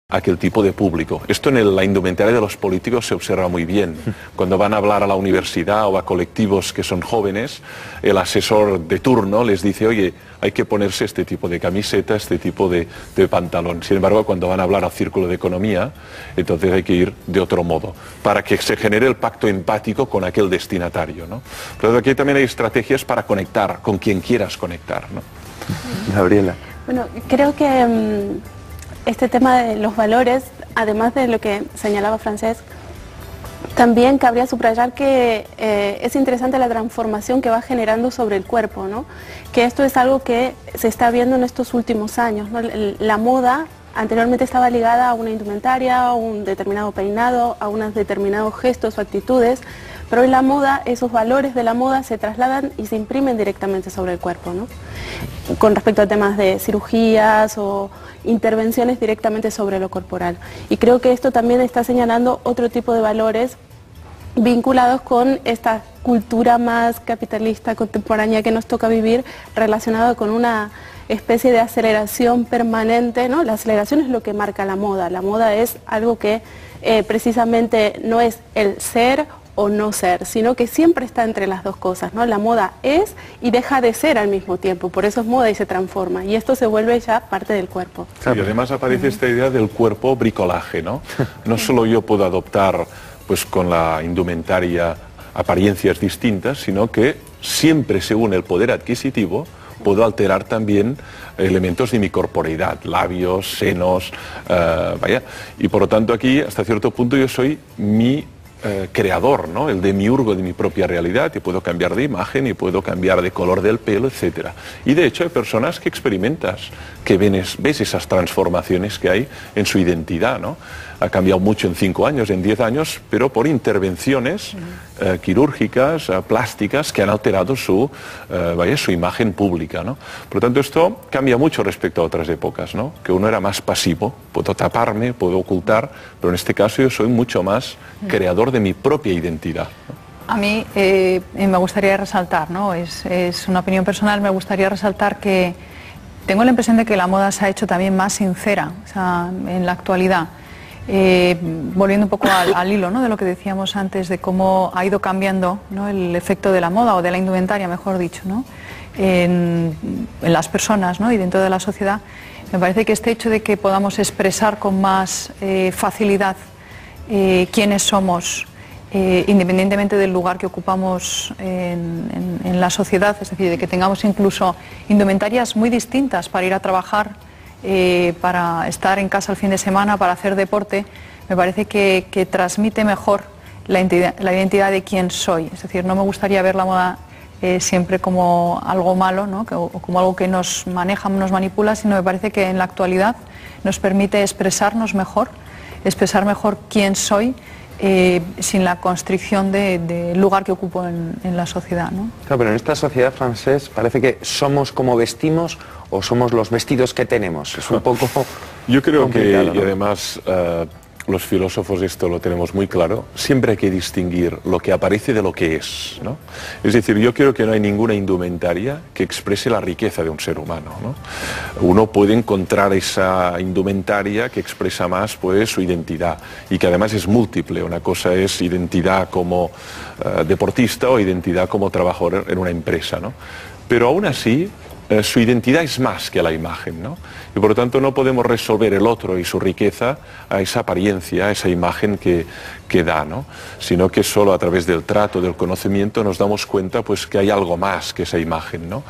aquel tipo de público. Esto en la indumentaria de los políticos se observa muy bien. Cuando van a hablar a la universidad o a colectivos que son jóvenes, el asesor de turno les dice, oye, hay que ponerse este tipo de camiseta, este tipo de pantalón. Sin embargo, cuando van a hablar al círculo de economía, entonces hay que ir de otro modo, para que se genere el pacto empático con aquel destinatario, ¿no? Pero aquí también hay estrategias para conectar con quien quieras conectar, ¿no? Gabriela. Bueno, creo que este tema de los valores, además de lo que señalaba Francesc, también cabría subrayar que es interesante la transformación que va generando sobre el cuerpo, ¿no? Que esto es algo que se está viendo en estos últimos años, ¿no? La moda anteriormente estaba ligada a una indumentaria, a un determinado peinado, a unos determinados gestos o actitudes, pero hoy la moda, esos valores de la moda se trasladan y se imprimen directamente sobre el cuerpo, ¿no? Con respecto a temas de cirugías o intervenciones directamente sobre lo corporal. Y creo que esto también está señalando otro tipo de valores vinculados con esta cultura más capitalista contemporánea que nos toca vivir, relacionado con una especie de aceleración permanente, ¿no? La aceleración es lo que marca la moda. La moda es algo que precisamente no es el ser o no ser, sino que siempre está entre las dos cosas, ¿no? La moda es y deja de ser al mismo tiempo, por eso es moda y se transforma, y esto se vuelve ya parte del cuerpo. Sí, y además aparece esta idea del cuerpo bricolaje, ¿no? No solo yo puedo adoptar, pues con la indumentaria, apariencias distintas, sino que siempre según el poder adquisitivo puedo alterar también elementos de mi corporeidad, labios, senos, vaya, y por lo tanto aquí hasta cierto punto yo soy mi creador, ¿no? El demiurgo de mi propia realidad, y puedo cambiar de imagen y puedo cambiar de color del pelo, etcétera. Y de hecho hay personas que experimentas, que ves esas transformaciones que hay en su identidad, ¿no? Ha cambiado mucho en 5 años, en 10 años, pero por intervenciones quirúrgicas, plásticas, que han alterado su imagen pública, ¿no? Por lo tanto, esto cambia mucho respecto a otras épocas, ¿no? Que uno era más pasivo, puedo taparme, puedo ocultar, pero en este caso yo soy mucho más creador de mi propia identidad, ¿no? A mí me gustaría resaltar, ¿no? Es una opinión personal, me gustaría resaltar que tengo la impresión de que la moda se ha hecho también más sincera, o sea, en la actualidad. Volviendo un poco al hilo, ¿no? De lo que decíamos antes, de cómo ha ido cambiando, ¿no? El efecto de la moda, o de la indumentaria, mejor dicho, ¿no? En las personas, ¿no? Y dentro de la sociedad, me parece que este hecho de que podamos expresar con más facilidad quiénes somos, independientemente del lugar que ocupamos en la sociedad, es decir, de que tengamos incluso indumentarias muy distintas para ir a trabajar, para estar en casa el fin de semana, para hacer deporte, me parece que transmite mejor la identidad de quién soy. Es decir, no me gustaría ver la moda siempre como algo malo, ¿no? O como algo que nos maneja, nos manipula, sino me parece que en la actualidad nos permite expresarnos mejor, expresar mejor quién soy, sin la constricción del lugar que ocupo en la sociedad, ¿no? Claro, pero en esta sociedad, Francesc, parece que somos como vestimos o somos los vestidos que tenemos. Es un poco yo creo que, ¿no? y además los filósofos esto lo tenemos muy claro, siempre hay que distinguir lo que aparece de lo que es, ¿no? Es decir, yo creo que no hay ninguna indumentaria que exprese la riqueza de un ser humano, ¿no? Uno puede encontrar esa indumentaria que expresa más, pues, su identidad, y que además es múltiple. Una cosa es identidad como deportista o identidad como trabajador en una empresa, ¿no? Pero aún así su identidad es más que la imagen, ¿no? Y por lo tanto no podemos resolver el otro y su riqueza a esa apariencia, a esa imagen que da, ¿no? Sino que solo a través del trato, del conocimiento, nos damos cuenta, pues, que hay algo más que esa imagen, ¿no?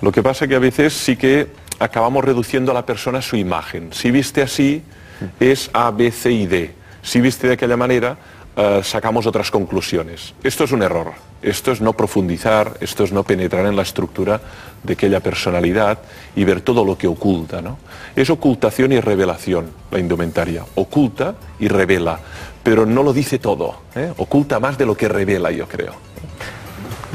Lo que pasa que a veces sí que acabamos reduciendo a la persona a su imagen. Si viste así, es A, B, C y D. Si viste de aquella manera, sacamos otras conclusiones. Esto es un error. Esto es no profundizar, esto es no penetrar en la estructura de aquella personalidad y ver todo lo que oculta, ¿no? Es ocultación y revelación la indumentaria. Oculta y revela, pero no lo dice todo, ¿eh? Oculta más de lo que revela, yo creo.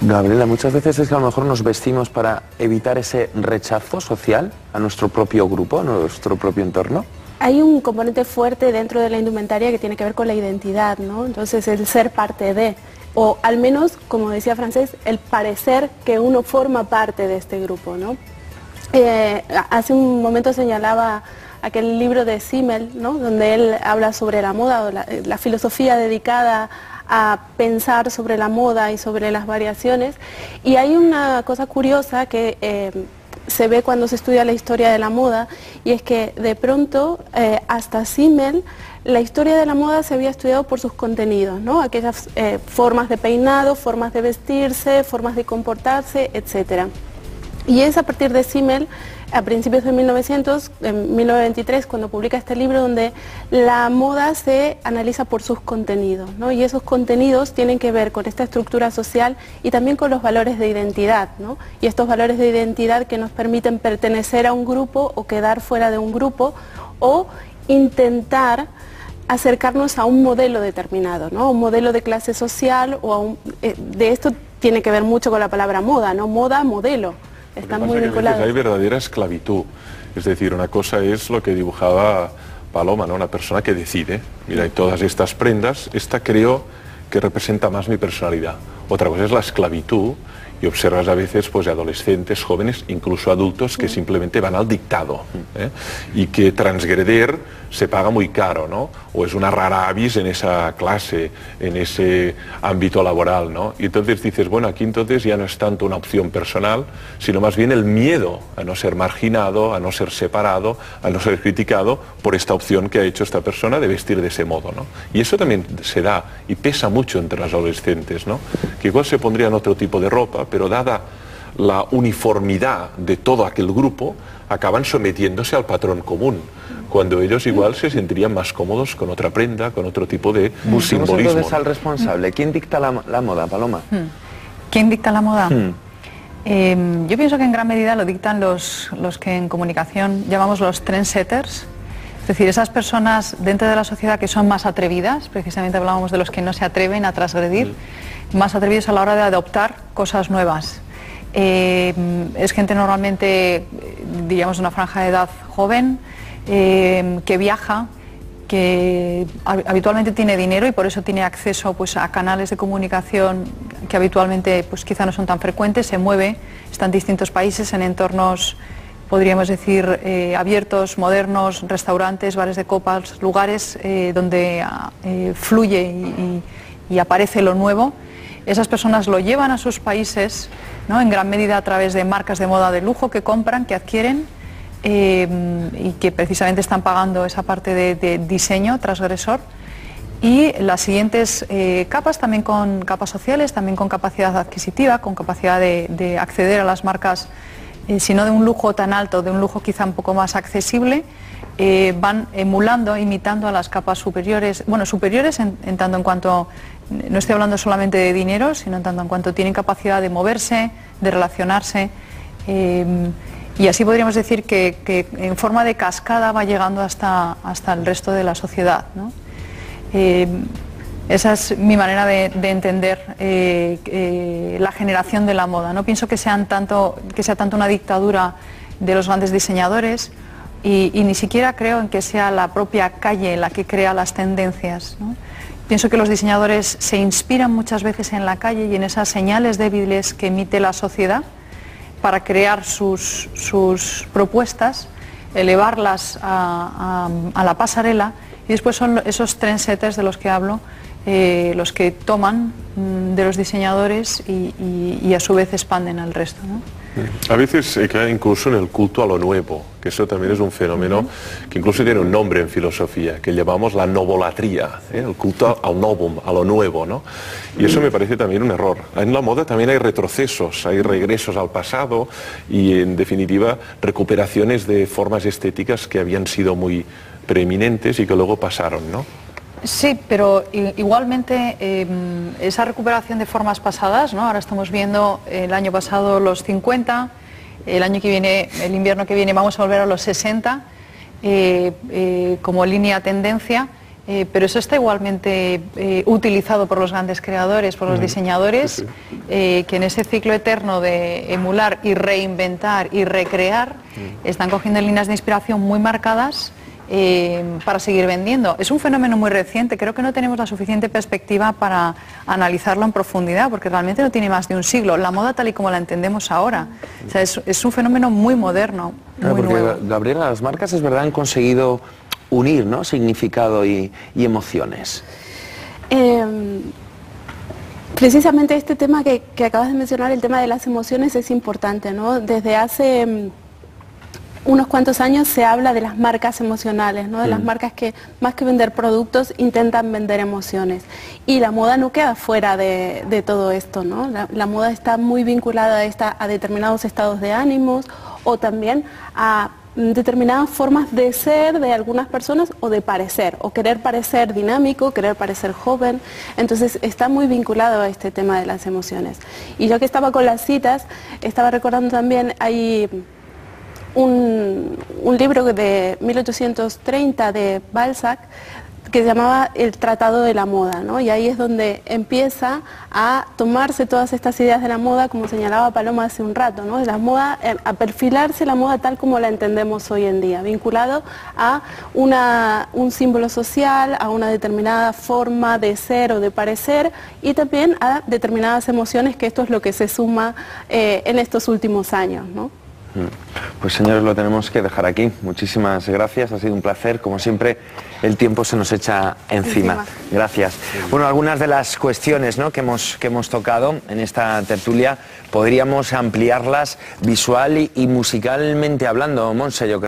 Gabriela, muchas veces es que a lo mejor nos vestimos para evitar ese rechazo social a nuestro propio grupo, a nuestro propio entorno. Hay un componente fuerte dentro de la indumentaria que tiene que ver con la identidad, ¿no? Entonces, el ser parte de, o al menos, como decía Francesc, el parecer que uno forma parte de este grupo, ¿no? Hace un momento señalaba aquel libro de Simmel, ¿no? Donde él habla sobre la moda, o la filosofía dedicada a pensar sobre la moda y sobre las variaciones. Y hay una cosa curiosa que se ve cuando se estudia la historia de la moda, y es que de pronto hasta Simmel la historia de la moda se había estudiado por sus contenidos, ¿no? Aquellas formas de peinado, formas de vestirse, formas de comportarse, etc. Y es a partir de Simmel, a principios de 1900, en 1923, cuando publica este libro, donde la moda se analiza por sus contenidos, ¿no? Y esos contenidos tienen que ver con esta estructura social y también con los valores de identidad, ¿no? Y estos valores de identidad que nos permiten pertenecer a un grupo o quedar fuera de un grupo, o intentar acercarnos a un modelo determinado, ¿no? Un modelo de clase social, o a de esto tiene que ver mucho con la palabra moda, ¿no? Moda, modelo. Están muy vinculados. Hay verdadera esclavitud. Es decir, una cosa es lo que dibujaba Paloma, ¿no? Una persona que decide, mira, y todas estas prendas, esta creo que representa más mi personalidad. Otra cosa es la esclavitud, y observas a veces pues adolescentes, jóvenes, incluso adultos que simplemente van al dictado, y que transgredir se paga muy caro, ¿no? O es una rara avis en esa clase, en ese ámbito laboral, ¿no? Y entonces dices, bueno, aquí entonces ya no es tanto una opción personal, sino más bien el miedo a no ser marginado, a no ser separado, a no ser criticado por esta opción que ha hecho esta persona de vestir de ese modo, ¿no? Y eso también se da y pesa mucho entre los adolescentes, ¿no? Que igual se pondrían otro tipo de ropa, pero dada la uniformidad de todo aquel grupo, acaban sometiéndose al patrón común, cuando ellos igual se sentirían más cómodos con otra prenda, con otro tipo de simbolismo. Entonces al responsable, ¿quién dicta la moda, Paloma? ¿Quién dicta la moda? Yo pienso que en gran medida lo dictan los que en comunicación llamamos los trendsetters, es decir, esas personas dentro de la sociedad que son más atrevidas, precisamente hablábamos de los que no se atreven a transgredir, más atrevidos a la hora de adoptar cosas nuevas. Es gente normalmente, diríamos, de una franja de edad joven, que viaja, que habitualmente tiene dinero y por eso tiene acceso pues, a canales de comunicación que habitualmente pues, quizá no son tan frecuentes, se mueve, está en distintos países, en entornos, podríamos decir, abiertos, modernos, restaurantes, bares de copas, lugares donde fluye y aparece lo nuevo. Esas personas lo llevan a sus países, ¿no? En gran medida a través de marcas de moda de lujo que compran, que adquieren y que precisamente están pagando esa parte de diseño transgresor. Y las siguientes capas, también con capas sociales, también con capacidad adquisitiva, con capacidad de acceder a las marcas, si no de un lujo tan alto, de un lujo quizá un poco más accesible, van emulando, imitando a las capas superiores, bueno, superiores en tanto en cuanto, no estoy hablando solamente de dinero, sino en tanto en cuanto tienen capacidad de moverse, de relacionarse, y así podríamos decir que en forma de cascada va llegando hasta el resto de la sociedad, ¿no? Esa es mi manera de entender la generación de la moda. No pienso que sea tanto una dictadura de los grandes diseñadores, y ni siquiera creo en que sea la propia calle la que crea las tendencias, ¿no? Pienso que los diseñadores se inspiran muchas veces en la calle y en esas señales débiles que emite la sociedad para crear sus propuestas, elevarlas a la pasarela, y después son esos trendsetters de los que hablo, los que toman de los diseñadores y a su vez expanden al resto, ¿no? A veces cae incluso en el culto a lo nuevo, que eso también es un fenómeno que incluso tiene un nombre en filosofía, que llamamos la novolatría, el culto al novum, a lo nuevo, ¿no? Y eso me parece también un error. En la moda también hay retrocesos, hay regresos al pasado y, en definitiva, recuperaciones de formas estéticas que habían sido muy preeminentes y que luego pasaron, ¿no? Sí, pero igualmente esa recuperación de formas pasadas, ¿no? Ahora estamos viendo el año pasado los 50, el año que viene, el invierno que viene vamos a volver a los 60 como línea tendencia, pero eso está igualmente utilizado por los grandes creadores, por los diseñadores, que en ese ciclo eterno de emular y reinventar y recrear están cogiendo líneas de inspiración muy marcadas para seguir vendiendo. Es un fenómeno muy reciente, creo que no tenemos la suficiente perspectiva para analizarlo en profundidad, porque realmente no tiene más de un siglo. La moda tal y como la entendemos ahora, o sea, es un fenómeno muy moderno, muy nuevo. Gabriela, las marcas es verdad han conseguido unir, ¿no?, significado y emociones. Precisamente este tema que acabas de mencionar, el tema de las emociones, es importante, ¿no? Desde hace unos cuantos años se habla de las marcas emocionales, ¿no? De las marcas que, más que vender productos, intentan vender emociones. Y la moda no queda fuera de todo esto, ¿no? La moda está muy vinculada a determinados estados de ánimos o también a determinadas formas de ser de algunas personas o de parecer, o querer parecer dinámico, querer parecer joven. Entonces está muy vinculado a este tema de las emociones. Y yo que estaba con las citas, estaba recordando también, hay un libro de 1830 de Balzac que se llamaba El Tratado de la Moda, ¿no? Y ahí es donde empieza a tomarse todas estas ideas de la moda, como señalaba Paloma hace un rato, ¿no? De la moda, a perfilarse la moda tal como la entendemos hoy en día, vinculado a un símbolo social, a una determinada forma de ser o de parecer, y también a determinadas emociones, que esto es lo que se suma en estos últimos años, ¿no? Pues señores, lo tenemos que dejar aquí. Muchísimas gracias, ha sido un placer. Como siempre, el tiempo se nos echa encima. Gracias. Bueno, algunas de las cuestiones, ¿no?, que hemos tocado en esta tertulia podríamos ampliarlas visual y musicalmente hablando, Montse, yo creo.